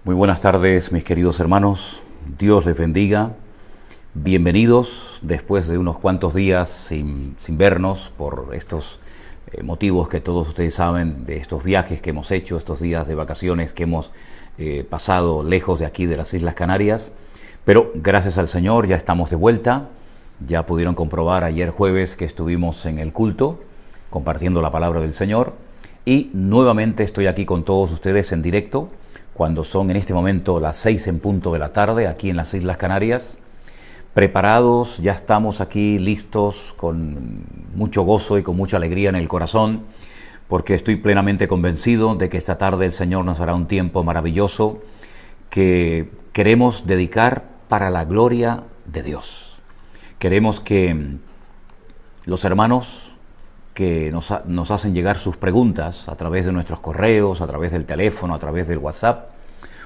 Muy buenas tardes, mis queridos hermanos. Dios les bendiga. Bienvenidos después de unos cuantos días sin vernos por estos motivos que todos ustedes saben, de estos viajes que hemos hecho, estos días de vacaciones que hemos pasado lejos de aquí de las Islas Canarias. Pero gracias al Señor ya estamos de vuelta. Ya pudieron comprobar ayer jueves que estuvimos en el culto compartiendo la palabra del Señor. Y nuevamente estoy aquí con todos ustedes en directo cuando son en este momento las 6 en punto de la tarde aquí en las Islas Canarias. Preparados, ya estamos aquí listos con mucho gozo y con mucha alegría en el corazón, porque estoy plenamente convencido de que esta tarde el Señor nos dará un tiempo maravilloso que queremos dedicar para la gloria de Dios. Queremos que los hermanos que nos hacen llegar sus preguntas a través de nuestros correos, a través del teléfono, a través del WhatsApp,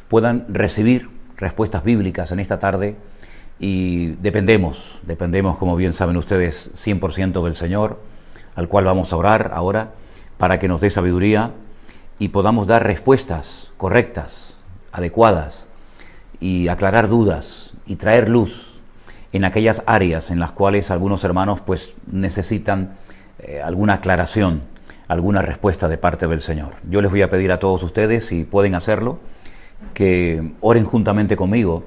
puedan recibir respuestas bíblicas en esta tarde. Y dependemos, como bien saben ustedes, 100% del Señor, al cual vamos a orar ahora, para que nos dé sabiduría y podamos dar respuestas correctas, adecuadas, y aclarar dudas y traer luz en aquellas áreas en las cuales algunos hermanos pues necesitan alguna aclaración, alguna respuesta de parte del Señor. Yo les voy a pedir a todos ustedes, si pueden hacerlo, que oren juntamente conmigo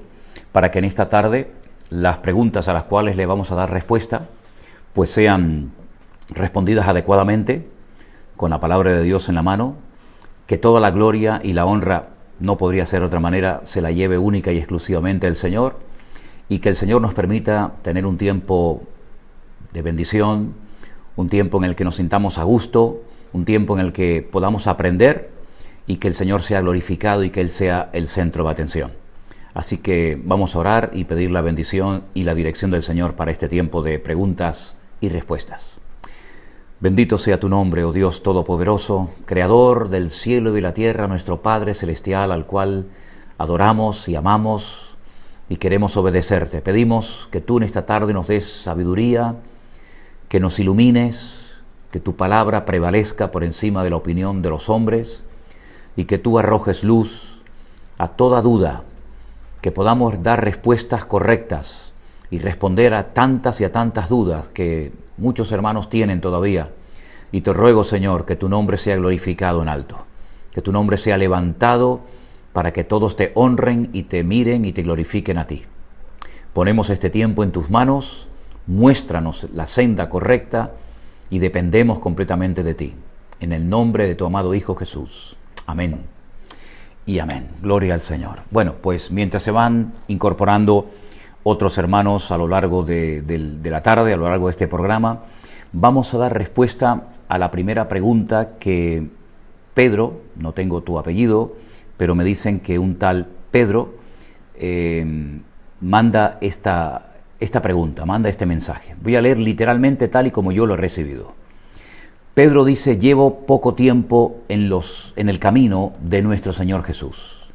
para que en esta tarde las preguntas a las cuales le vamos a dar respuesta pues sean respondidas adecuadamente con la palabra de Dios en la mano, que toda la gloria y la honra, no podría ser de otra manera, se la lleve única y exclusivamente el Señor, y que el Señor nos permita tener un tiempo de bendición, un tiempo en el que nos sintamos a gusto, un tiempo en el que podamos aprender y que el Señor sea glorificado y que Él sea el centro de atención. Así que vamos a orar y pedir la bendición y la dirección del Señor para este tiempo de preguntas y respuestas. Bendito sea tu nombre, oh Dios Todopoderoso, Creador del cielo y de la tierra, nuestro Padre Celestial, al cual adoramos y amamos y queremos obedecerte. Pedimos que tú en esta tarde nos des sabiduría, que nos ilumines, que tu palabra prevalezca por encima de la opinión de los hombres y que tú arrojes luz a toda duda, que podamos dar respuestas correctas y responder a tantas y a tantas dudas que muchos hermanos tienen todavía. Y te ruego, Señor, que tu nombre sea glorificado en alto, que tu nombre sea levantado para que todos te honren y te miren y te glorifiquen a ti. Ponemos este tiempo en tus manos. Muéstranos la senda correcta y dependemos completamente de ti. En el nombre de tu amado Hijo Jesús. Amén y amén. Gloria al Señor. Bueno, pues mientras se van incorporando otros hermanos a lo largo de la tarde, a lo largo de este programa, vamos a dar respuesta a la primera pregunta que Pedro, no tengo tu apellido, pero me dicen que un tal Pedro manda esta pregunta, manda este mensaje. Voy a leer literalmente tal y como yo lo he recibido. Pedro dice: llevo poco tiempo en el camino de nuestro Señor Jesús.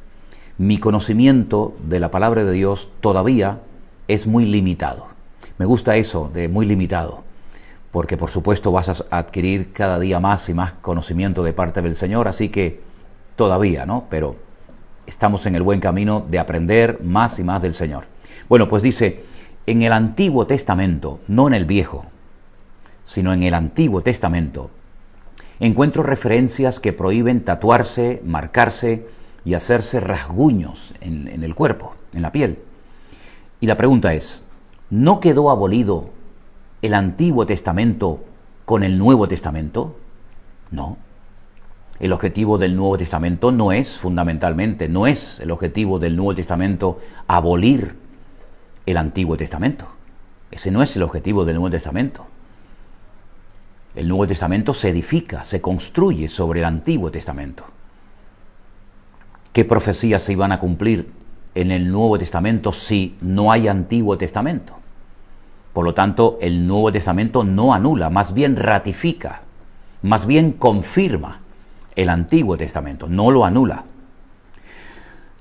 Mi conocimiento de la palabra de Dios todavía es muy limitado. Me gusta eso de muy limitado, porque por supuesto vas a adquirir cada día más y más conocimiento de parte del Señor, así que todavía, ¿no? Pero estamos en el buen camino de aprender más y más del Señor. Bueno, pues dice: en el Antiguo Testamento, no en el Viejo, sino en el Antiguo Testamento, encuentro referencias que prohíben tatuarse, marcarse y hacerse rasguños en el cuerpo, en la piel. Y la pregunta es: ¿no quedó abolido el Antiguo Testamento con el Nuevo Testamento? No. El objetivo del Nuevo Testamento no es, fundamentalmente, no es el objetivo del Nuevo Testamento abolir el Antiguo Testamento. Ese no es el objetivo del Nuevo Testamento. El Nuevo Testamento se edifica, se construye sobre el Antiguo Testamento. ¿Qué profecías se iban a cumplir en el Nuevo Testamento si no hay Antiguo Testamento? Por lo tanto, el Nuevo Testamento no anula, más bien ratifica, más bien confirma el Antiguo Testamento, no lo anula.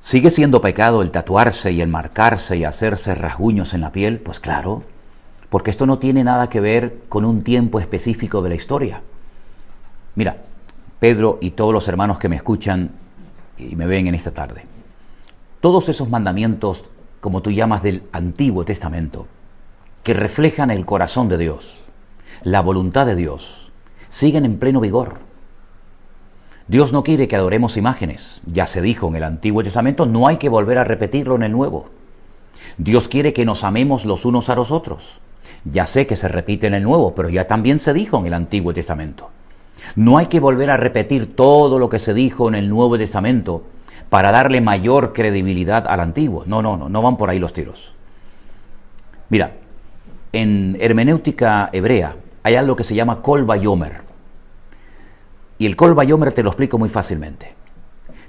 ¿Sigue siendo pecado el tatuarse y el marcarse y hacerse rasguños en la piel? Pues claro, porque esto no tiene nada que ver con un tiempo específico de la historia. Mira, Pedro y todos los hermanos que me escuchan y me ven en esta tarde, todos esos mandamientos, como tú llamas, del Antiguo Testamento, que reflejan el corazón de Dios, la voluntad de Dios, siguen en pleno vigor. Dios no quiere que adoremos imágenes. Ya se dijo en el Antiguo Testamento, no hay que volver a repetirlo en el Nuevo. Dios quiere que nos amemos los unos a los otros. Ya sé que se repite en el Nuevo, pero ya también se dijo en el Antiguo Testamento. No hay que volver a repetir todo lo que se dijo en el Nuevo Testamento para darle mayor credibilidad al Antiguo. No van por ahí los tiros. Mira, en hermenéutica hebrea hay algo que se llama Kol Vayomer. Y el Kol Vayomer te lo explico muy fácilmente.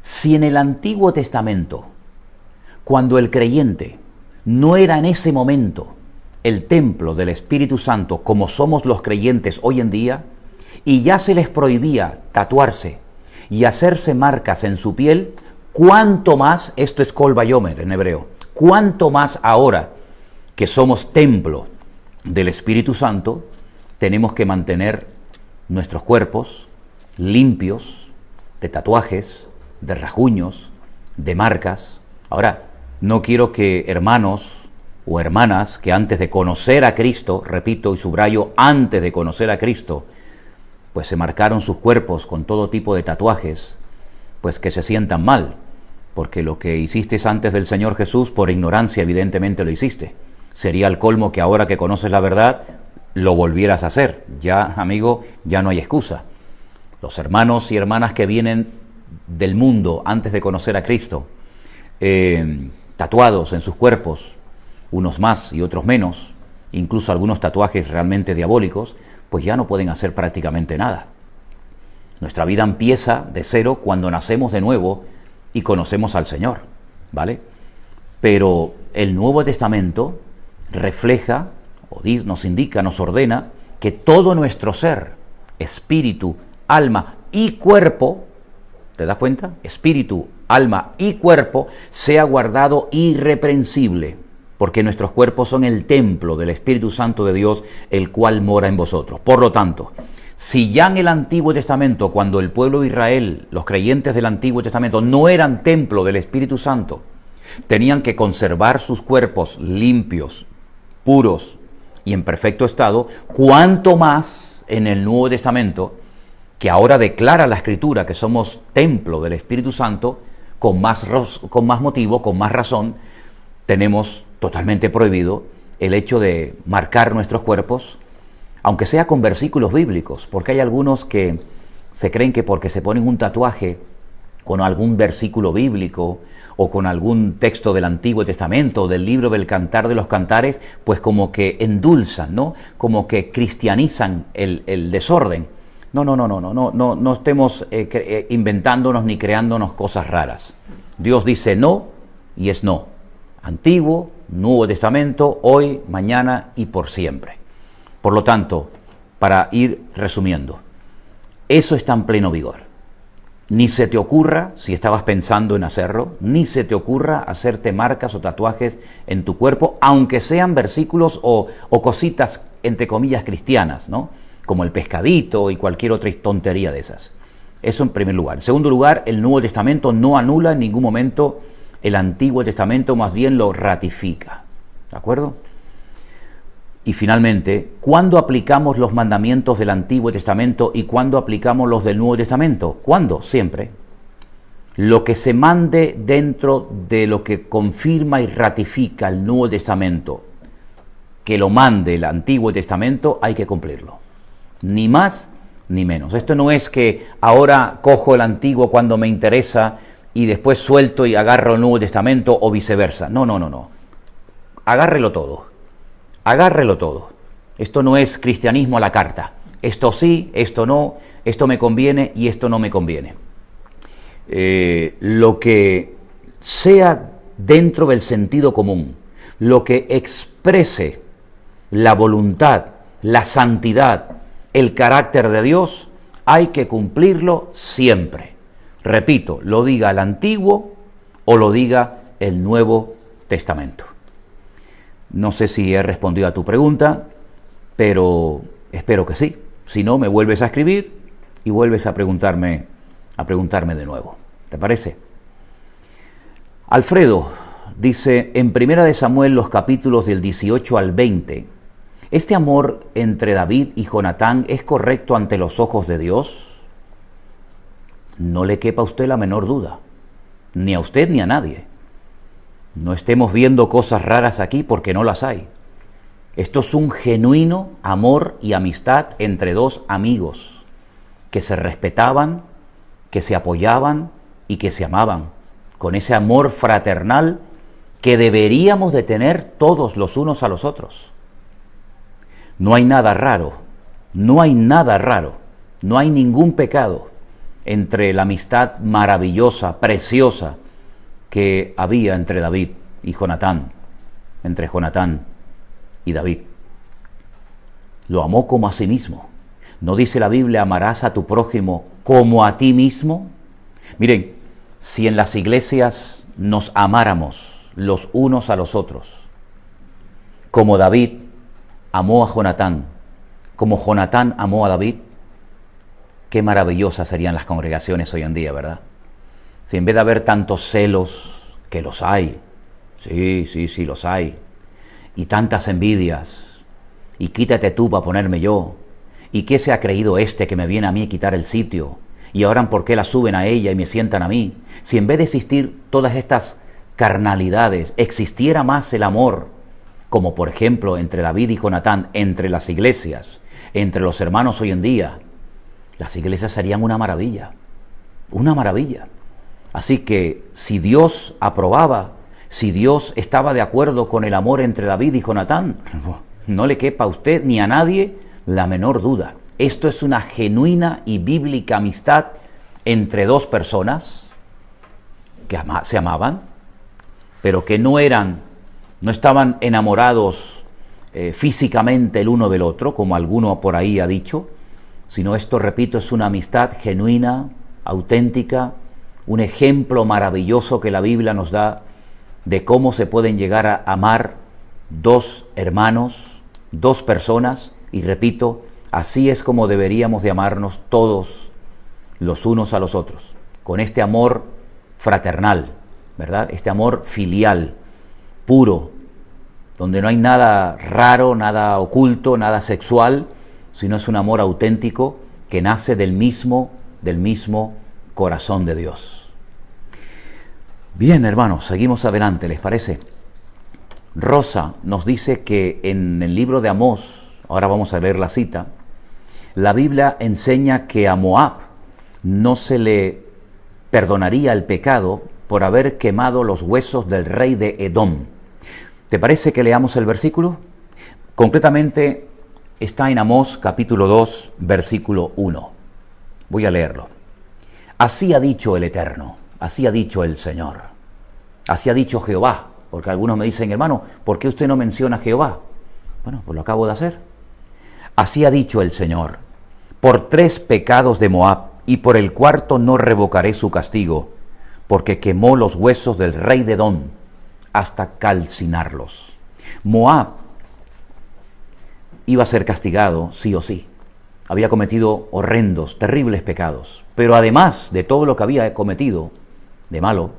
Si en el Antiguo Testamento, cuando el creyente no era en ese momento el templo del Espíritu Santo como somos los creyentes hoy en día, y ya se les prohibía tatuarse y hacerse marcas en su piel, cuánto más, esto es Kol Vayomer en hebreo, cuánto más ahora que somos templo del Espíritu Santo, tenemos que mantener nuestros cuerpos limpios de tatuajes, de rasguños, de marcas. Ahora, no quiero que hermanos o hermanas que antes de conocer a Cristo, repito y subrayo, antes de conocer a Cristo, pues se marcaron sus cuerpos con todo tipo de tatuajes, pues que se sientan mal, porque lo que hiciste antes del Señor Jesús, por ignorancia evidentemente lo hiciste. Sería el colmo que ahora que conoces la verdad, lo volvieras a hacer. Ya, amigo, ya no hay excusa. Los hermanos y hermanas que vienen del mundo antes de conocer a Cristo, tatuados en sus cuerpos, unos más y otros menos, incluso algunos tatuajes realmente diabólicos, pues ya no pueden hacer prácticamente nada. Nuestra vida empieza de cero cuando nacemos de nuevo y conocemos al Señor, ¿vale? Pero el Nuevo Testamento refleja, nos indica, nos ordena que todo nuestro ser, espíritu, alma y cuerpo, ¿te das cuenta? Espíritu, alma y cuerpo, sea guardado irreprensible, porque nuestros cuerpos son el templo del Espíritu Santo de Dios, el cual mora en vosotros. Por lo tanto, si ya en el Antiguo Testamento, cuando el pueblo de Israel, los creyentes del Antiguo Testamento, no eran templo del Espíritu Santo, tenían que conservar sus cuerpos limpios, puros y en perfecto estado, cuánto más en el Nuevo Testamento, que ahora declara la Escritura que somos templo del Espíritu Santo, con más motivo, con más razón, tenemos totalmente prohibido el hecho de marcar nuestros cuerpos, aunque sea con versículos bíblicos, porque hay algunos que se creen que porque se ponen un tatuaje con algún versículo bíblico o con algún texto del Antiguo Testamento, del libro del Cantar de los Cantares, pues como que endulzan, ¿no? Como que cristianizan el desorden. No estemos inventándonos ni creándonos cosas raras. Dios dice no y es no. Antiguo, Nuevo Testamento, hoy, mañana y por siempre. Por lo tanto, para ir resumiendo, eso está en pleno vigor. Ni se te ocurra, si estabas pensando en hacerlo, ni se te ocurra hacerte marcas o tatuajes en tu cuerpo, aunque sean versículos o cositas, entre comillas, cristianas, ¿no? Como el pescadito y cualquier otra tontería de esas. Eso en primer lugar. En segundo lugar, el Nuevo Testamento no anula en ningún momento el Antiguo Testamento, más bien lo ratifica. ¿De acuerdo? Y finalmente, ¿cuándo aplicamos los mandamientos del Antiguo Testamento y cuándo aplicamos los del Nuevo Testamento? ¿Cuándo? Siempre. Lo que se mande dentro de lo que confirma y ratifica el Nuevo Testamento, que lo mande el Antiguo Testamento, hay que cumplirlo. Ni más ni menos. Esto no es que ahora cojo el Antiguo cuando me interesa y después suelto y agarro el Nuevo Testamento o viceversa. No. Agárrelo todo. Agárrelo todo. Esto no es cristianismo a la carta. Esto sí, esto no, esto me conviene y esto no me conviene. Lo que sea dentro del sentido común, lo que exprese la voluntad, la santidad, el carácter de Dios, hay que cumplirlo siempre. Repito, lo diga el Antiguo o lo diga el Nuevo Testamento. No sé si he respondido a tu pregunta, pero espero que sí. Si no, me vuelves a escribir y vuelves a preguntarme de nuevo. ¿Te parece? Alfredo dice en Primera de Samuel, los capítulos del 18 al 20, ¿este amor entre David y Jonatán es correcto ante los ojos de Dios? No le quepa a usted la menor duda, ni a usted ni a nadie. No estemos viendo cosas raras aquí porque no las hay. Esto es un genuino amor y amistad entre dos amigos que se respetaban, que se apoyaban y que se amaban, con ese amor fraternal que deberíamos de tener todos los unos a los otros. No hay nada raro, no hay nada raro, no hay ningún pecado entre la amistad maravillosa, preciosa que había entre David y Jonatán, entre Jonatán y David. Lo amó como a sí mismo. ¿No dice la Biblia, amarás a tu prójimo como a ti mismo? Miren, si en las iglesias nos amáramos los unos a los otros, como David amó a Jonatán, como Jonatán amó a David, qué maravillosas serían las congregaciones hoy en día, ¿verdad? Si en vez de haber tantos celos, que los hay, sí, los hay, y tantas envidias, y quítate tú para ponerme yo, y qué se ha creído este que me viene a mí a quitar el sitio, y ahora por qué la suben a ella y me sientan a mí. Si en vez de existir todas estas carnalidades, existiera más el amor, como por ejemplo entre David y Jonatán, entre las iglesias, entre los hermanos hoy en día, las iglesias serían una maravilla, una maravilla. Así que si Dios aprobaba, si Dios estaba de acuerdo con el amor entre David y Jonatán, no le quepa a usted ni a nadie la menor duda. Esto es una genuina y bíblica amistad entre dos personas que se amaban, pero que no estaban enamorados físicamente el uno del otro, como alguno por ahí ha dicho, sino esto, repito, es una amistad genuina, auténtica, un ejemplo maravilloso que la Biblia nos da de cómo se pueden llegar a amar dos hermanos, dos personas, y repito, así es como deberíamos de amarnos todos los unos a los otros, con este amor fraternal, ¿verdad? Este amor filial, puro, donde no hay nada raro, nada oculto, nada sexual, sino es un amor auténtico que nace del mismo corazón de Dios. Bien, hermanos, seguimos adelante, ¿les parece? Rosa nos dice que en el libro de Amós, ahora vamos a leer la cita, la Biblia enseña que a Moab no se le perdonaría el pecado por haber quemado los huesos del rey de Edom. ¿Te parece que leamos el versículo? Concretamente está en Amós capítulo 2, versículo 1. Voy a leerlo. Así ha dicho el Eterno, así ha dicho el Señor, así ha dicho Jehová, porque algunos me dicen, hermano, ¿por qué usted no menciona a Jehová? Bueno, pues lo acabo de hacer. Así ha dicho el Señor, por 3 pecados de Moab, y por el 4º no revocaré su castigo, porque quemó los huesos del rey de Edom hasta calcinarlos. Moab iba a ser castigado sí o sí. Había cometido horrendos, terribles pecados, pero además de todo lo que había cometido de malo,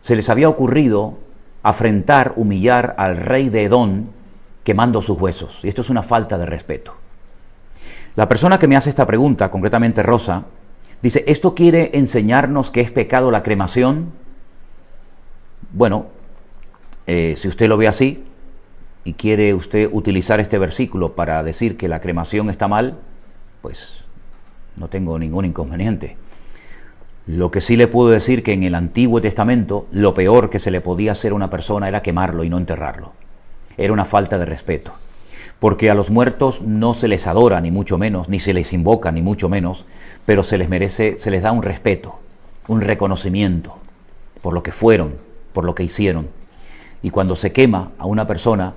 se les había ocurrido afrentar, humillar al rey de Edom quemando sus huesos. Y esto es una falta de respeto. La persona que me hace esta pregunta, concretamente Rosa, dice, ¿esto quiere enseñarnos que es pecado la cremación? Bueno, si usted lo ve así y quiere usted utilizar este versículo para decir que la cremación está mal, pues no tengo ningún inconveniente. Lo que sí le puedo decir que en el Antiguo Testamento lo peor que se le podía hacer a una persona era quemarlo y no enterrarlo. Era una falta de respeto, porque a los muertos no se les adora, ni mucho menos, ni se les invoca, ni mucho menos, pero se les da un respeto, un reconocimiento por lo que fueron, por lo que hicieron. Y cuando se quema a una persona,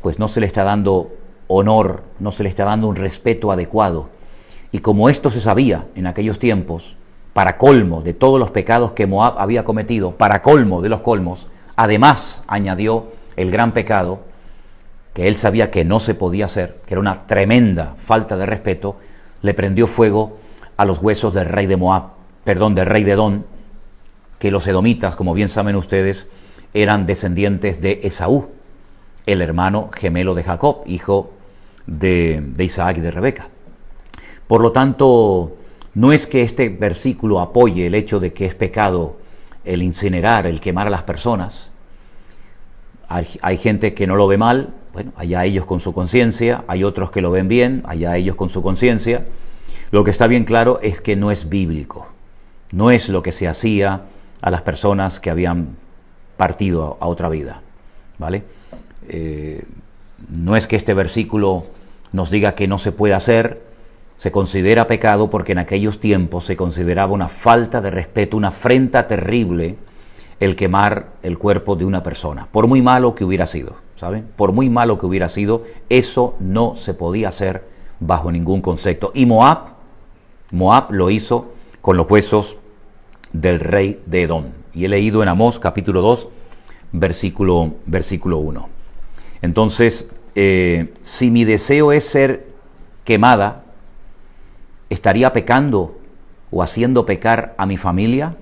pues no se le está dando honor, no se le está dando un respeto adecuado. Y como esto se sabía en aquellos tiempos, para colmo de todos los pecados que Moab había cometido, para colmo de los colmos, además añadió el gran pecado que él sabía que no se podía hacer, que era una tremenda falta de respeto, le prendió fuego a los huesos del rey de Moab, del rey de Edom, que los edomitas, como bien saben ustedes, eran descendientes de Esaú, el hermano gemelo de Jacob, hijo de Isaac y de Rebeca. Por lo tanto, no es que este versículo apoye el hecho de que es pecado el incinerar, el quemar a las personas. Hay gente que no lo ve mal, bueno, allá ellos con su conciencia, hay otros que lo ven bien, allá ellos con su conciencia. Lo que está bien claro es que no es bíblico, no es lo que se hacía a las personas que habían partido a otra vida, ¿vale? No es que este versículo nos diga que no se puede hacer, se considera pecado porque en aquellos tiempos se consideraba una falta de respeto, una afrenta terrible el quemar el cuerpo de una persona, por muy malo que hubiera sido, ¿saben? Por muy malo que hubiera sido, eso no se podía hacer bajo ningún concepto. Y Moab lo hizo con los huesos del rey de Edom. Y he leído en Amós capítulo 2, versículo 1. Entonces, si mi deseo es ser quemada, ¿estaría pecando o haciendo pecar a mi familia?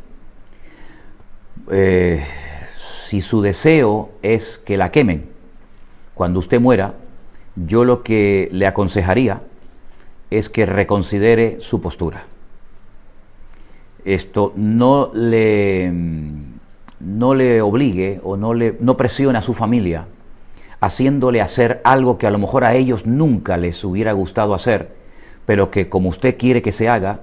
Si su deseo es que la quemen cuando usted muera, yo lo que le aconsejaría es que reconsidere su postura. Esto no le obligue o no presione a su familia haciéndole hacer algo que a lo mejor a ellos nunca les hubiera gustado hacer, pero que como usted quiere que se haga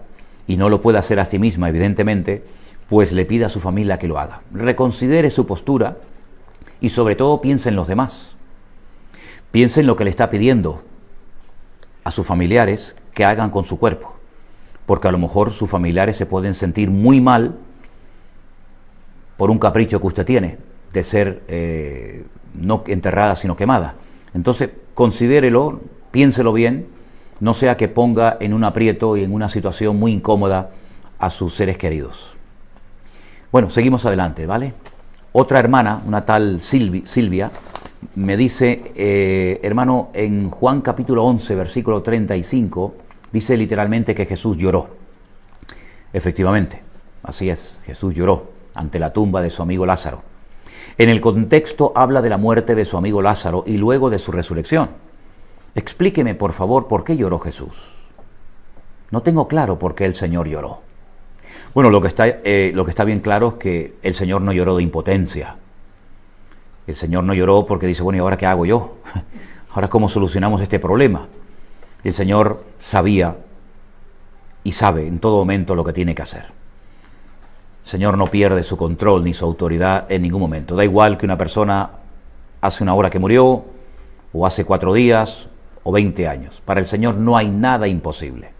y no lo puede hacer a sí misma, evidentemente, pues le pida a su familia que lo haga. Reconsidere su postura y sobre todo piense en los demás. Piense en lo que le está pidiendo a sus familiares que hagan con su cuerpo, porque a lo mejor sus familiares se pueden sentir muy mal por un capricho que usted tiene de ser no enterrada sino quemada. Entonces considérelo, piénselo bien, no sea que ponga en un aprieto y en una situación muy incómoda a sus seres queridos. Bueno, seguimos adelante, ¿vale? Otra hermana, una tal Silvia, me dice, hermano, en Juan capítulo 11, versículo 35, dice literalmente que Jesús lloró. Efectivamente, así es, Jesús lloró ante la tumba de su amigo Lázaro. En el contexto habla de la muerte de su amigo Lázaro y luego de su resurrección. Explíqueme, por favor, ¿por qué lloró Jesús? No tengo claro por qué el Señor lloró. Bueno, lo que está bien claro es que el Señor no lloró de impotencia. El Señor no lloró porque dice, bueno, ¿y ahora qué hago yo? ¿Ahora cómo solucionamos este problema? El Señor sabía y sabe en todo momento lo que tiene que hacer. El Señor no pierde su control ni su autoridad en ningún momento. Da igual que una persona hace una hora que murió, o hace 4 días, o 20 años. Para el Señor no hay nada imposible.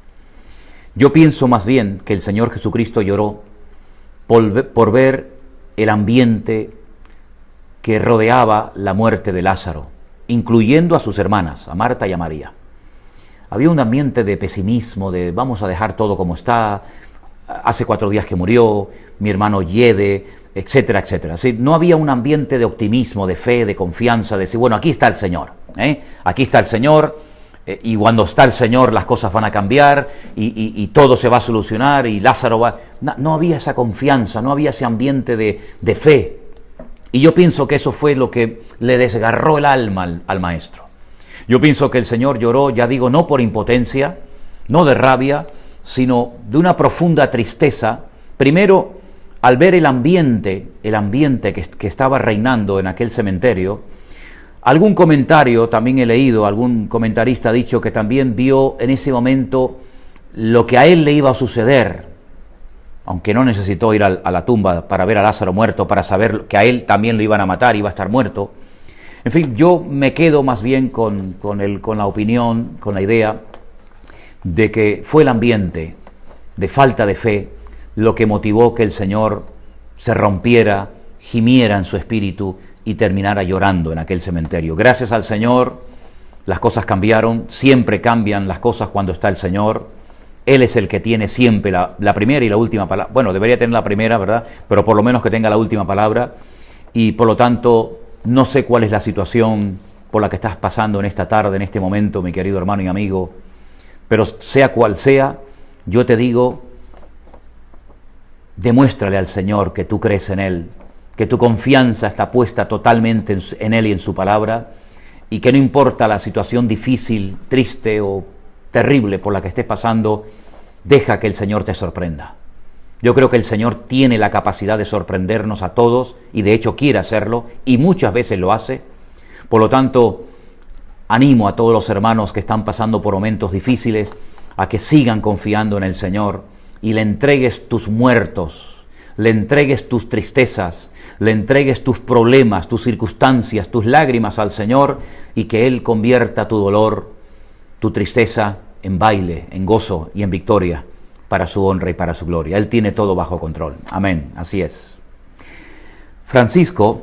Yo pienso más bien que el Señor Jesucristo lloró por ver el ambiente que rodeaba la muerte de Lázaro, incluyendo a sus hermanas, a Marta y a María. Había un ambiente de pesimismo, de vamos a dejar todo como está, hace 4 días que murió, mi hermano hiede, etcétera, etcétera. ¿Sí? No había un ambiente de optimismo, de fe, de confianza, de decir, bueno, aquí está el Señor, aquí está el Señor, y cuando está el Señor las cosas van a cambiar, y todo se va a solucionar, y Lázaro va... No había esa confianza, no había ese ambiente de fe. Y yo pienso que eso fue lo que le desgarró el alma al maestro. Yo pienso que el Señor lloró, ya digo, no por impotencia, no de rabia, sino de una profunda tristeza, primero al ver el ambiente que estaba reinando en aquel cementerio. Algún comentario, también he leído, algún comentarista ha dicho que también vio en ese momento lo que a él le iba a suceder, aunque no necesitó ir a la tumba para ver a Lázaro muerto, para saber que a él también lo iban a matar, iba a estar muerto. En fin, yo me quedo más bien con la opinión, con la idea de que fue el ambiente de falta de fe lo que motivó que el Señor se rompiera, gimiera en su espíritu y terminara llorando en aquel cementerio. Gracias al Señor, las cosas cambiaron, siempre cambian las cosas cuando está el Señor. Él es el que tiene siempre la primera y la última palabra. Bueno, debería tener la primera, ¿verdad? Pero por lo menos que tenga la última palabra. Y por lo tanto, no sé cuál es la situación por la que estás pasando en esta tarde, en este momento, mi querido hermano y amigo. Pero sea cual sea, yo te digo, Demuéstrale al Señor que tú crees en Él, que tu confianza está puesta totalmente en Él y en su palabra, y que no importa la situación difícil, triste o terrible por la que estés pasando, deja que el Señor te sorprenda. Yo creo que el Señor tiene la capacidad de sorprendernos a todos, y de hecho quiere hacerlo, y muchas veces lo hace. Por lo tanto, animo a todos los hermanos que están pasando por momentos difíciles a que sigan confiando en el Señor y le entregues tus muertos, le entregues tus tristezas, le entregues tus problemas, tus circunstancias, tus lágrimas al Señor, y que Él convierta tu dolor, tu tristeza en baile, en gozo y en victoria para su honra y para su gloria. Él tiene todo bajo control. Amén. Así es. Francisco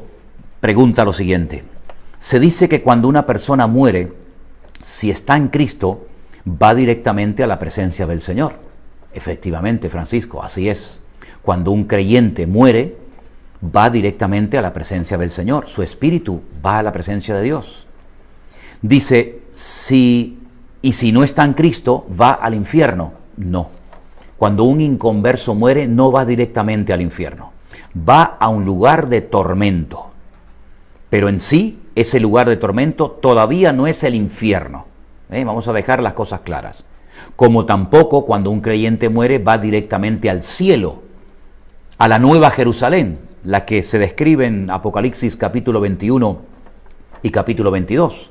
pregunta lo siguiente. Se dice que cuando una persona muere, si está en Cristo, va directamente a la presencia del Señor. Efectivamente, Francisco, así es. Cuando un creyente muere, va directamente a la presencia del Señor. Su espíritu va a la presencia de Dios. Dice, si no está en Cristo, va al infierno. No. Cuando un inconverso muere, no va directamente al infierno. Va a un lugar de tormento. Pero en sí, ese lugar de tormento todavía no es el infierno. Vamos a dejar las cosas claras. Como tampoco cuando un creyente muere, va directamente al cielo, a la nueva Jerusalén, la que se describe en Apocalipsis capítulo 21 y capítulo 22.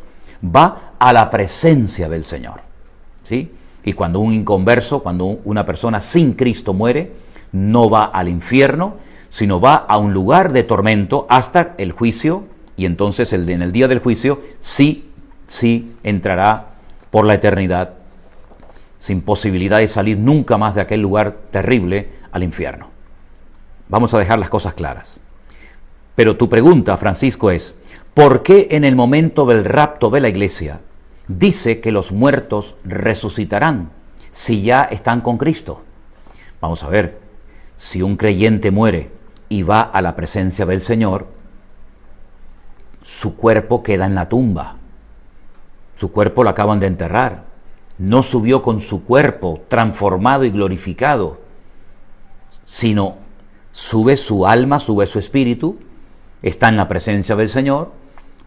Va a la presencia del Señor, ¿sí? Y cuando un inconverso, cuando una persona sin Cristo muere, no va al infierno, sino va a un lugar de tormento hasta el juicio, y entonces en el día del juicio sí entrará por la eternidad, sin posibilidad de salir nunca más de aquel lugar terrible, al infierno. Vamos a dejar las cosas claras. Pero tu pregunta, Francisco, es, ¿por qué en el momento del rapto de la iglesia dice que los muertos resucitarán si ya están con Cristo? Vamos a ver, si un creyente muere y va a la presencia del Señor, su cuerpo queda en la tumba. Su cuerpo lo acaban de enterrar. No subió con su cuerpo transformado y glorificado, sino sube su alma, sube su espíritu, está en la presencia del Señor,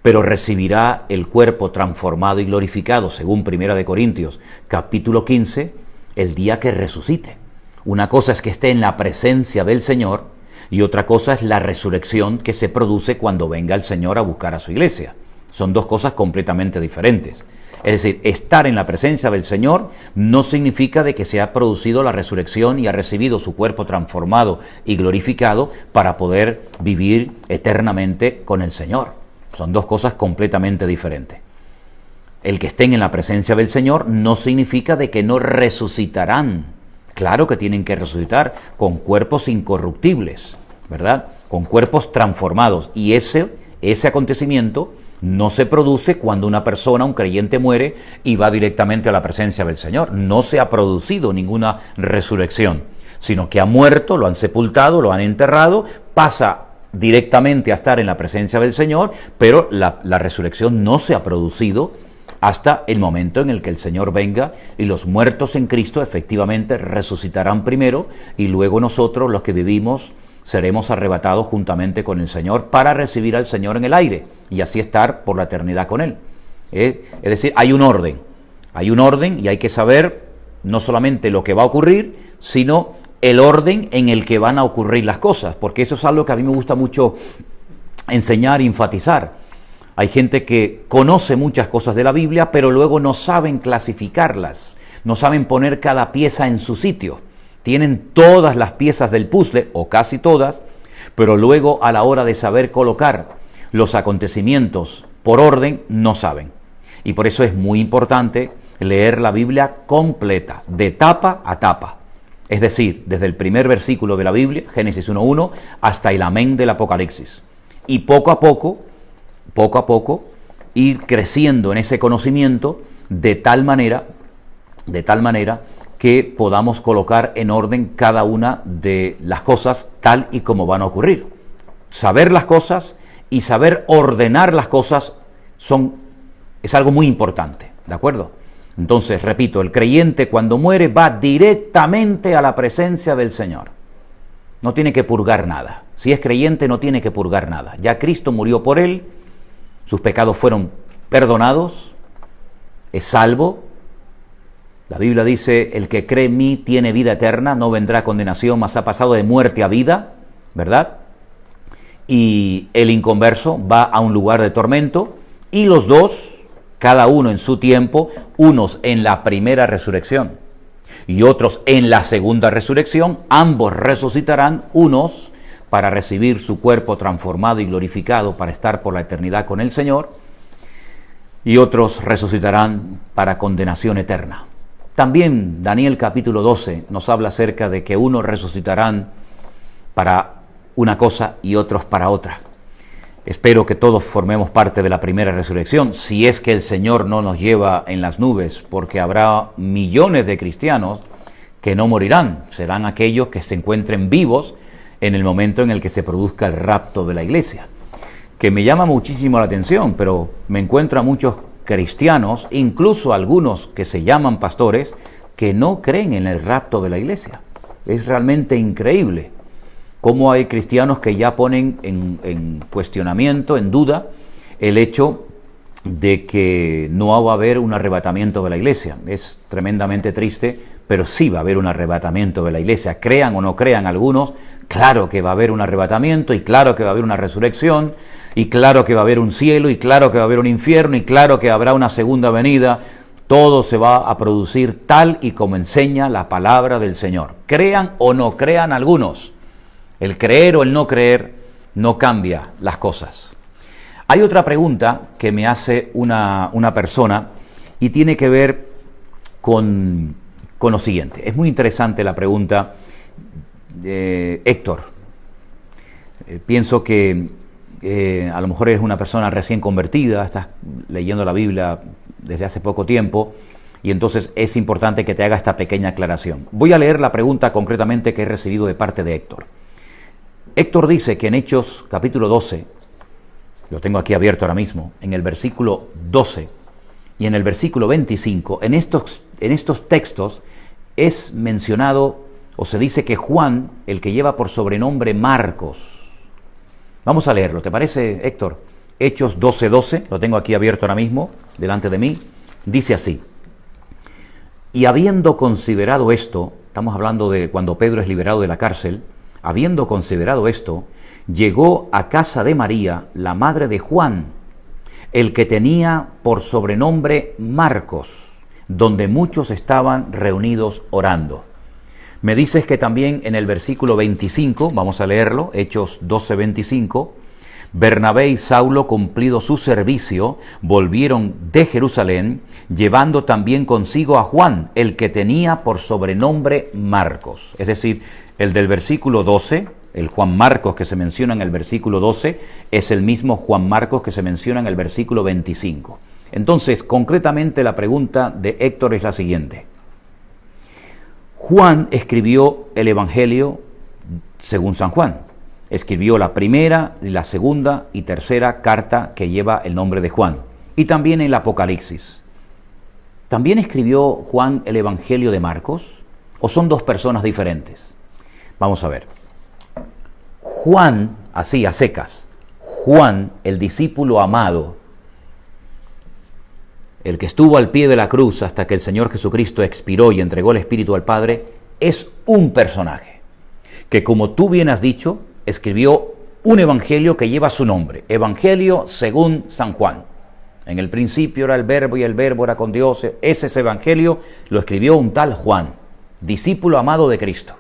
pero recibirá el cuerpo transformado y glorificado, según 1 Corintios capítulo 15, el día que resucite. Una cosa es que esté en la presencia del Señor, y otra cosa es la resurrección que se produce cuando venga el Señor a buscar a su iglesia. Son dos cosas completamente diferentes. Es decir, estar en la presencia del Señor no significa de que se ha producido la resurrección y ha recibido su cuerpo transformado y glorificado para poder vivir eternamente con el Señor. Son dos cosas completamente diferentes. El que estén en la presencia del Señor no significa de que no resucitarán. Claro que tienen que resucitar con cuerpos incorruptibles, ¿verdad? Con cuerpos transformados. Y ese acontecimiento no se produce cuando una persona, un creyente, muere y va directamente a la presencia del Señor. No se ha producido ninguna resurrección, sino que ha muerto, lo han sepultado, lo han enterrado, pasa directamente a estar en la presencia del Señor, pero la resurrección no se ha producido hasta el momento en el que el Señor venga, y los muertos en Cristo efectivamente resucitarán primero, y luego nosotros, los que vivimos, seremos arrebatados juntamente con el Señor para recibir al Señor en el aire y así estar por la eternidad con Él. Es decir, hay un orden y hay que saber no solamente lo que va a ocurrir, sino el orden en el que van a ocurrir las cosas, porque eso es algo que a mí me gusta mucho enseñar e enfatizar. Hay gente que conoce muchas cosas de la Biblia, pero luego no saben clasificarlas, no saben poner cada pieza en su sitio. Tienen todas las piezas del puzzle, o casi todas, pero luego a la hora de saber colocar los acontecimientos por orden, no saben. Y por eso es muy importante leer la Biblia completa, de tapa a tapa. Es decir, desde el primer versículo de la Biblia, Génesis 1:1, hasta el amén del Apocalipsis. Y poco a poco, ir creciendo en ese conocimiento de tal manera que podamos colocar en orden cada una de las cosas tal y como van a ocurrir. Saber las cosas y saber ordenar las cosas es algo muy importante, ¿de acuerdo? Entonces, repito, el creyente cuando muere va directamente a la presencia del Señor. no tiene que purgar nada. Si es creyente no tiene que purgar nada. Ya Cristo murió por él, sus pecados fueron perdonados, es salvo. La Biblia dice, el que cree en mí tiene vida eterna, no vendrá condenación, mas ha pasado de muerte a vida, ¿verdad? Y el inconverso va a un lugar de tormento, y los dos, cada uno en su tiempo, unos en la primera resurrección y otros en la segunda resurrección, ambos resucitarán, unos para recibir su cuerpo transformado y glorificado para estar por la eternidad con el Señor, y otros resucitarán para condenación eterna. También Daniel capítulo 12 nos habla acerca de que unos resucitarán para una cosa y otros para otra. Espero que todos formemos parte de la primera resurrección, si es que el Señor no nos lleva en las nubes, porque habrá millones de cristianos que no morirán, serán aquellos que se encuentren vivos en el momento en el que se produzca el rapto de la iglesia, que me llama muchísimo la atención, pero me encuentro a muchos cristianos, incluso algunos que se llaman pastores, que no creen en el rapto de la iglesia. Es realmente increíble cómo hay cristianos que ya ponen en cuestionamiento, en duda, el hecho de que no va a haber un arrebatamiento de la iglesia. Es tremendamente triste, pero sí va a haber un arrebatamiento de la iglesia. Crean o no crean algunos, claro que va a haber un arrebatamiento, y claro que va a haber una resurrección, y claro que va a haber un cielo, y claro que va a haber un infierno, y claro que habrá una segunda venida. Todo se va a producir tal y como enseña la palabra del Señor. Crean o no crean algunos. El creer o el no creer no cambia las cosas. Hay otra pregunta que me hace una persona y tiene que ver con lo siguiente. Es muy interesante la pregunta de Héctor. Pienso que a lo mejor eres una persona recién convertida, estás leyendo la Biblia desde hace poco tiempo, y entonces es importante que te haga esta pequeña aclaración. Voy a leer la pregunta concretamente que he recibido de parte de Héctor. Héctor dice que en Hechos capítulo 12, lo tengo aquí abierto ahora mismo, en el versículo 12 y en el versículo 25, en estos textos es mencionado, o se dice que Juan, el que lleva por sobrenombre Marcos. Vamos a leerlo, ¿te parece, Héctor? Hechos 12:12, lo tengo aquí abierto ahora mismo, delante de mí, dice así: y habiendo considerado esto, estamos hablando de cuando Pedro es liberado de la cárcel, habiendo considerado esto, llegó a casa de María, la madre de Juan, el que tenía por sobrenombre Marcos, donde muchos estaban reunidos orando. Me dices que también en el versículo 25, vamos a leerlo, Hechos 12:25, Bernabé y Saulo, cumplido su servicio, volvieron de Jerusalén, llevando también consigo a Juan, el que tenía por sobrenombre Marcos. Es decir, el del versículo 12, el Juan Marcos que se menciona en el versículo 12, es el mismo Juan Marcos que se menciona en el versículo 25. Entonces, concretamente la pregunta de Héctor es la siguiente. Juan escribió el Evangelio según San Juan. Escribió la primera, la segunda y tercera carta que lleva el nombre de Juan. Y también el Apocalipsis. ¿También escribió Juan el Evangelio de Marcos? ¿O son dos personas diferentes? Vamos a ver. Juan, así a secas, Juan, el discípulo amado, el que estuvo al pie de la cruz hasta que el Señor Jesucristo expiró y entregó el Espíritu al Padre, es un personaje que, como tú bien has dicho, escribió un evangelio que lleva su nombre, Evangelio según San Juan. En el principio era el Verbo y el Verbo era con Dios. Ese evangelio lo escribió un tal Juan, discípulo amado de Cristo,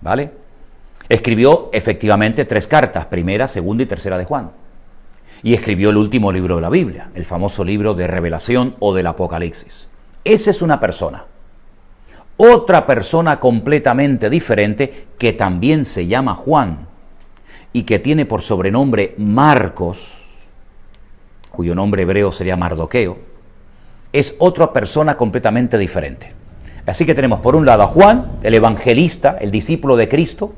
¿vale? Escribió efectivamente 3 cartas, primera, segunda y tercera de Juan. Y escribió el último libro de la Biblia, el famoso libro de Revelación o del Apocalipsis. Esa es una persona. Otra persona completamente diferente que también se llama Juan y que tiene por sobrenombre Marcos, cuyo nombre hebreo sería Mardoqueo, es otra persona completamente diferente. Así que tenemos por un lado a Juan, el evangelista, el discípulo de Cristo,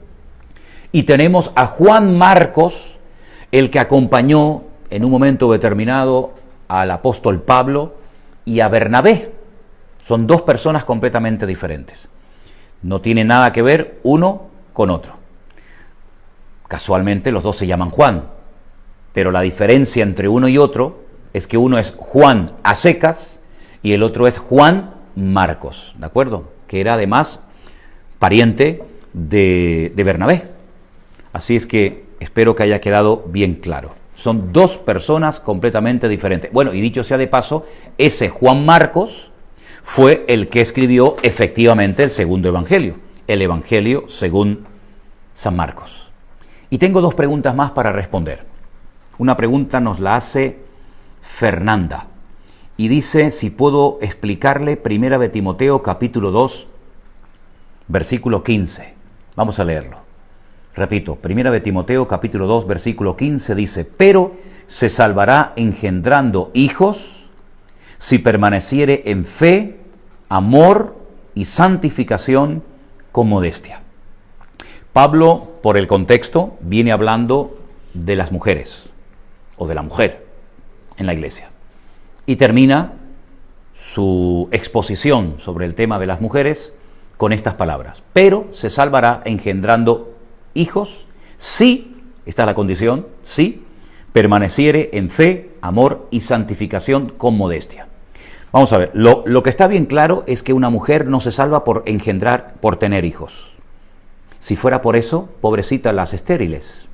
y tenemos a Juan Marcos, el que acompañó en un momento determinado al apóstol Pablo y a Bernabé. Son dos personas completamente diferentes. No tiene nada que ver uno con otro. Casualmente los dos se llaman Juan, pero la diferencia entre uno y otro es que uno es Juan a secas y el otro es Juan Marcos, ¿de acuerdo? Que era además pariente de Bernabé. Así es que espero que haya quedado bien claro. Son dos personas completamente diferentes. Bueno, y dicho sea de paso, ese Juan Marcos fue el que escribió efectivamente el segundo evangelio, el evangelio según San Marcos. Y tengo dos preguntas más para responder. Una pregunta nos la hace Fernanda y dice si puedo explicarle 1 de Timoteo capítulo 2, versículo 15. Vamos a leerlo. Repito, 1 de Timoteo capítulo 2, versículo 15 dice: pero se salvará engendrando hijos si permaneciere en fe, amor y santificación con modestia. Pablo, por el contexto, viene hablando de las mujeres, o de la mujer en la iglesia. Y termina su exposición sobre el tema de las mujeres con estas palabras: pero se salvará engendrando hijos si, esta es la condición, si permaneciere en fe, amor y santificación con modestia. Vamos a ver, lo que está bien claro es que una mujer no se salva por engendrar, por tener hijos. Si fuera por eso, pobrecitas las estériles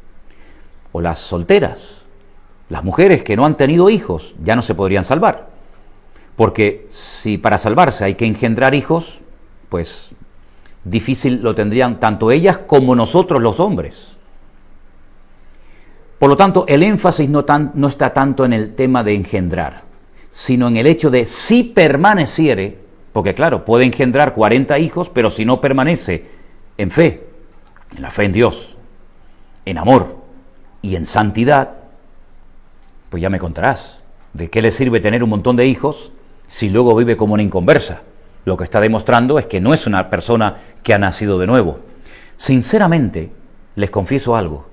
o las solteras. Las mujeres que no han tenido hijos ya no se podrían salvar, porque si para salvarse hay que engendrar hijos, pues difícil lo tendrían tanto ellas como nosotros los hombres. Por lo tanto, el énfasis no está tanto en el tema de engendrar, sino en el hecho de si permaneciere, porque claro, puede engendrar 40 hijos, pero si no permanece en fe, en la fe en Dios, en amor y en santidad, pues ya me contarás, ¿de qué le sirve tener un montón de hijos si luego vive como una inconversa? Lo que está demostrando es que no es una persona que ha nacido de nuevo. Sinceramente, les confieso algo,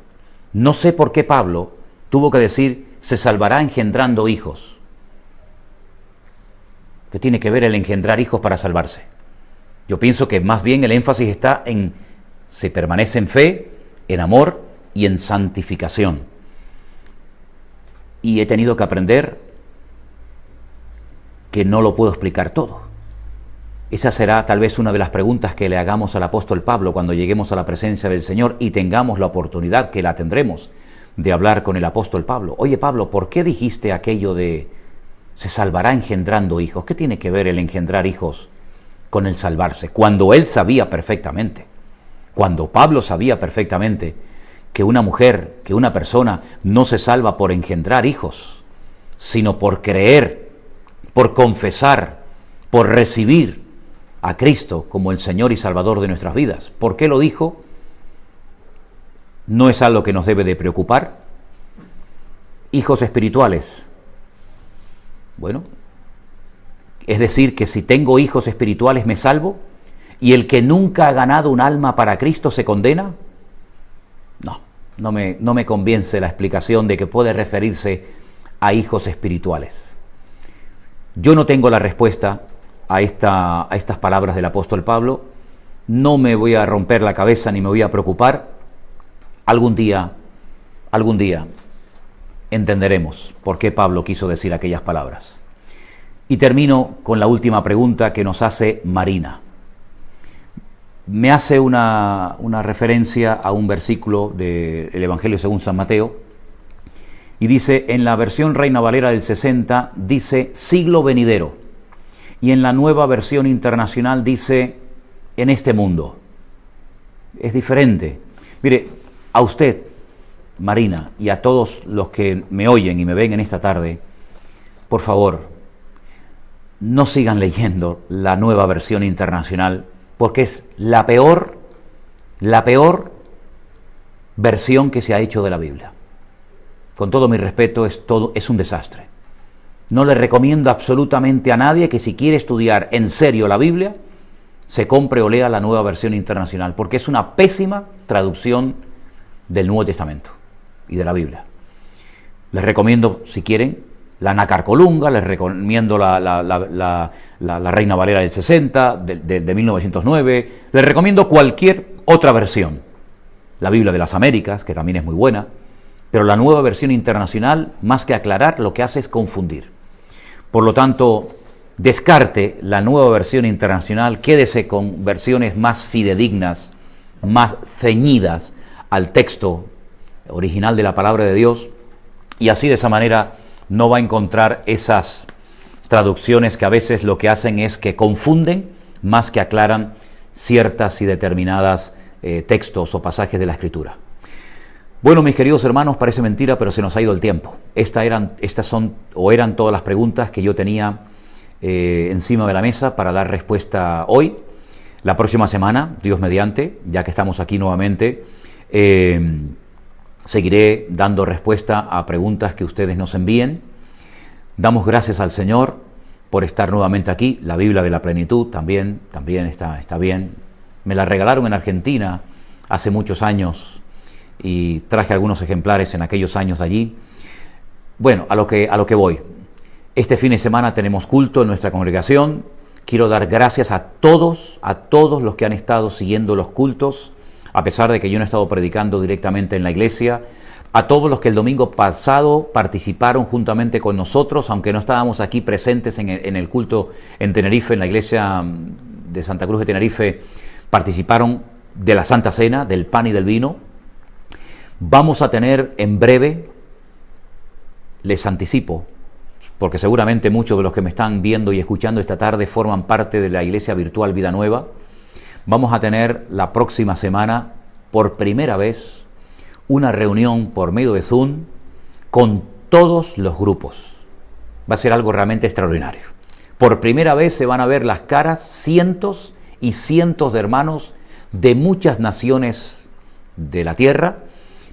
no sé por qué Pablo tuvo que decir se salvará engendrando hijos. ¿Qué tiene que ver el engendrar hijos para salvarse? Yo pienso que más bien el énfasis está en se permanece en fe, en amor y en santificación. Y he tenido que aprender que no lo puedo explicar todo. Esa será tal vez una de las preguntas que le hagamos al apóstol Pablo cuando lleguemos a la presencia del Señor y tengamos la oportunidad, que la tendremos, de hablar con el apóstol Pablo. Oye Pablo, ¿por qué dijiste aquello de se salvará engendrando hijos? ¿Qué tiene que ver el engendrar hijos con el salvarse? Cuando él sabía perfectamente, cuando Pablo sabía perfectamente que una mujer, que una persona no se salva por engendrar hijos, sino por creer, por confesar, por recibir a Cristo como el Señor y Salvador de nuestras vidas. ¿Por qué lo dijo? ¿No es algo que nos debe de preocupar? Hijos espirituales. Bueno, es decir, que si tengo hijos espirituales me salvo, y el que nunca ha ganado un alma para Cristo se condena. No me convence la explicación de que puede referirse a hijos espirituales. Yo no tengo la respuesta a estas palabras del apóstol Pablo, no me voy a romper la cabeza ni me voy a preocupar. Algún día entenderemos por qué Pablo quiso decir aquellas palabras. Y termino con la última pregunta que nos hace Marina. Me hace una referencia a un versículo del Evangelio según San Mateo, y dice, en la versión Reina Valera del 60, dice siglo venidero, y en la Nueva Versión Internacional dice en este mundo. Es diferente. Mire, a usted, Marina, y a todos los que me oyen y me ven en esta tarde, por favor, no sigan leyendo la Nueva Versión Internacional, porque es la peor versión que se ha hecho de la Biblia. Con todo mi respeto, es un desastre. No le recomiendo absolutamente a nadie que si quiere estudiar en serio la Biblia, se compre o lea la Nueva Versión Internacional, porque es una pésima traducción del Nuevo Testamento y de la Biblia. Les recomiendo, si quieren, la Nácar Colunga, les recomiendo la Reina Valera del 60, de 1909, les recomiendo cualquier otra versión, la Biblia de las Américas, que también es muy buena, pero la Nueva Versión Internacional, más que aclarar, lo que hace es confundir. Por lo tanto, descarte la Nueva Versión Internacional, quédese con versiones más fidedignas, más ceñidas al texto original de la palabra de Dios, y así de esa manera no va a encontrar esas traducciones que a veces lo que hacen es que confunden más que aclaran ciertas y determinadas textos o pasajes de la Escritura. Bueno, mis queridos hermanos, parece mentira, pero se nos ha ido el tiempo. Eran todas las preguntas que yo tenía encima de la mesa para dar respuesta hoy. La próxima semana, Dios mediante, ya que estamos aquí nuevamente, seguiré dando respuesta a preguntas que ustedes nos envíen. Damos gracias al Señor por estar nuevamente aquí. La Biblia de la Plenitud también está bien. Me la regalaron en Argentina hace muchos años y traje algunos ejemplares en aquellos años de allí. Bueno, a lo que voy. Este fin de semana tenemos culto en nuestra congregación. Quiero dar gracias a todos los que han estado siguiendo los cultos, a pesar de que yo no he estado predicando directamente en la iglesia, a todos los que el domingo pasado participaron juntamente con nosotros, aunque no estábamos aquí presentes en el culto en Tenerife, en la iglesia de Santa Cruz de Tenerife, participaron de la Santa Cena, del pan y del vino. Vamos a tener en breve, les anticipo, porque seguramente muchos de los que me están viendo y escuchando esta tarde forman parte de la iglesia virtual Vida Nueva. Vamos a tener la próxima semana, por primera vez, una reunión por medio de Zoom con todos los grupos. Va a ser algo realmente extraordinario. Por primera vez se van a ver las caras cientos y cientos de hermanos de muchas naciones de la tierra.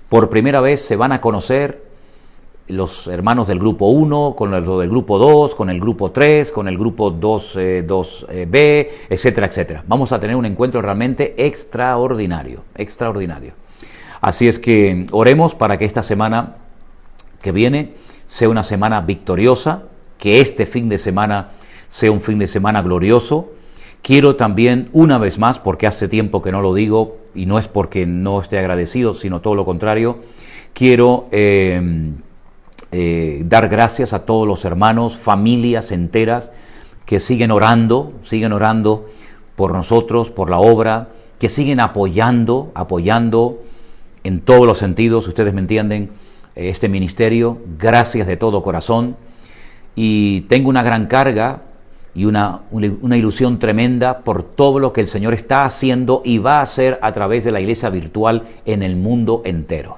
Por primera vez se van a conocer los hermanos del grupo 1, con los del grupo 2, con el grupo 3, con el grupo 2B, etcétera, etcétera. Vamos a tener un encuentro realmente extraordinario. Así es que oremos para que esta semana que viene sea una semana victoriosa, que este fin de semana sea un fin de semana glorioso. Quiero también, una vez más, porque hace tiempo que no lo digo, y no es porque no esté agradecido, sino todo lo contrario, quiero dar gracias a todos los hermanos, familias enteras, que siguen orando por nosotros, por la obra, que siguen apoyando en todos los sentidos, ustedes me entienden, este ministerio. Gracias de todo corazón. Y tengo una gran carga y una ilusión tremenda por todo lo que el Señor está haciendo y va a hacer a través de la iglesia virtual en el mundo entero.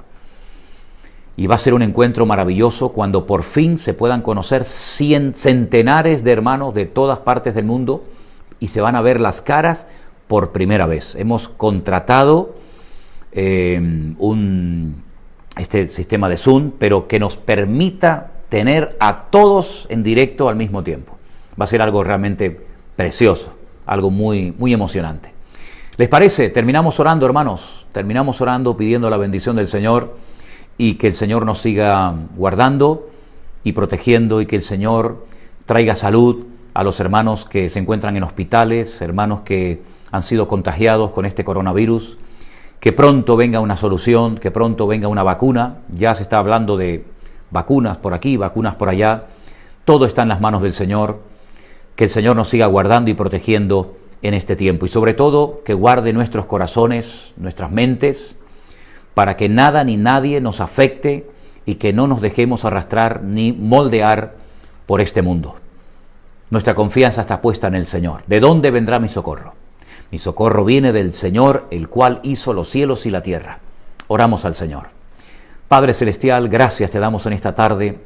Y va a ser un encuentro maravilloso cuando por fin se puedan conocer centenares de hermanos de todas partes del mundo y se van a ver las caras por primera vez. Hemos contratado este sistema de Zoom, pero que nos permita tener a todos en directo al mismo tiempo. Va a ser algo realmente precioso, algo muy, muy emocionante. ¿Les parece? Terminamos orando, hermanos. Terminamos orando pidiendo la bendición del Señor y que el Señor nos siga guardando y protegiendo y que el Señor traiga salud a los hermanos que se encuentran en hospitales, hermanos que han sido contagiados con este coronavirus. Que pronto venga una solución, que pronto venga una vacuna. Ya se está hablando de vacunas por aquí, vacunas por allá. Todo está en las manos del Señor. Que el Señor nos siga guardando y protegiendo en este tiempo. Y sobre todo, que guarde nuestros corazones, nuestras mentes, para que nada ni nadie nos afecte y que no nos dejemos arrastrar ni moldear por este mundo. Nuestra confianza está puesta en el Señor. ¿De dónde vendrá mi socorro? Mi socorro viene del Señor, el cual hizo los cielos y la tierra. Oramos al Señor. Padre Celestial, gracias te damos en esta tarde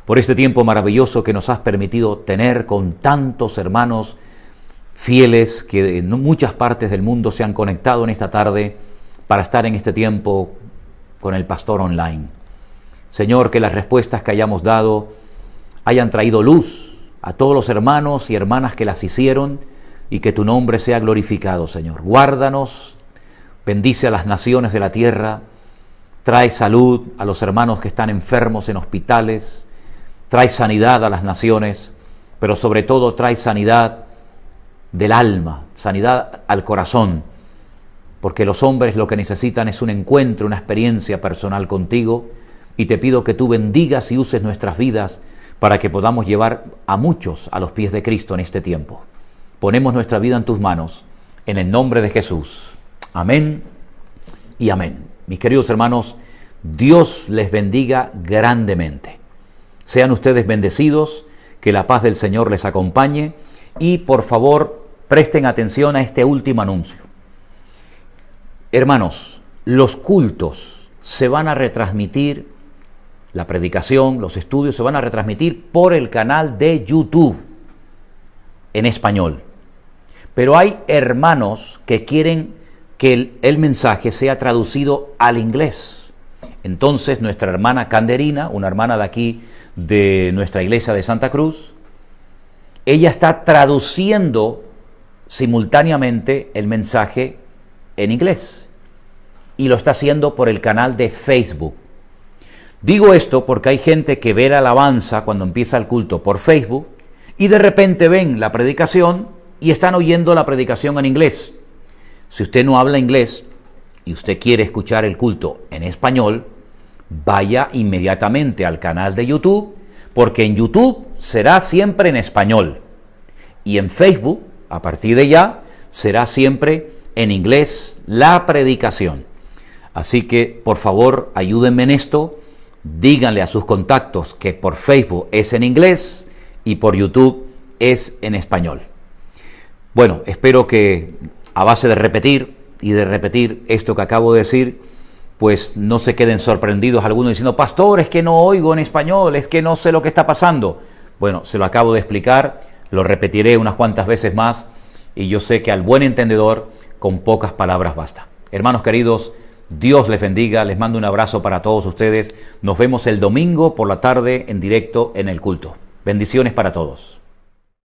por este tiempo maravilloso que nos has permitido tener con tantos hermanos fieles que en muchas partes del mundo se han conectado en esta tarde para estar en este tiempo con el pastor online. Señor, que las respuestas que hayamos dado hayan traído luz a todos los hermanos y hermanas que las hicieron y que tu nombre sea glorificado, Señor. Guárdanos, bendice a las naciones de la tierra, trae salud a los hermanos que están enfermos en hospitales, trae sanidad a las naciones, pero sobre todo trae sanidad del alma, sanidad al corazón, porque los hombres lo que necesitan es un encuentro, una experiencia personal contigo, y te pido que tú bendigas y uses nuestras vidas para que podamos llevar a muchos a los pies de Cristo en este tiempo. Ponemos nuestra vida en tus manos, en el nombre de Jesús. Amén y amén. Mis queridos hermanos, Dios les bendiga grandemente. Sean ustedes bendecidos, que la paz del Señor les acompañe, y por favor presten atención a este último anuncio. Hermanos, los cultos se van a retransmitir, la predicación, los estudios se van a retransmitir por el canal de YouTube en español. Pero hay hermanos que quieren que el mensaje sea traducido al inglés. Entonces nuestra hermana Canderina, una hermana de aquí de nuestra iglesia de Santa Cruz, ella está traduciendo simultáneamente el mensaje en inglés y lo está haciendo por el canal de Facebook. Digo esto porque hay gente que ve la alabanza cuando empieza el culto por Facebook y de repente ven la predicación y están oyendo la predicación en inglés. Si usted no habla inglés y usted quiere escuchar el culto en español, vaya inmediatamente al canal de YouTube, porque en YouTube será siempre en español y en Facebook, a partir de ya, será siempre en inglés la predicación. Así que, por favor, ayúdenme en esto. Díganle a sus contactos que por Facebook es en inglés y por YouTube es en español. Bueno, espero que a base de repetir y de repetir esto que acabo de decir, pues no se queden sorprendidos algunos diciendo, pastor, es que no oigo en español, es que no sé lo que está pasando. Bueno, se lo acabo de explicar, lo repetiré unas cuantas veces más y yo sé que al buen entendedor con pocas palabras basta. Hermanos queridos, Dios les bendiga, les mando un abrazo para todos ustedes. Nos vemos el domingo por la tarde en directo en el culto. Bendiciones para todos.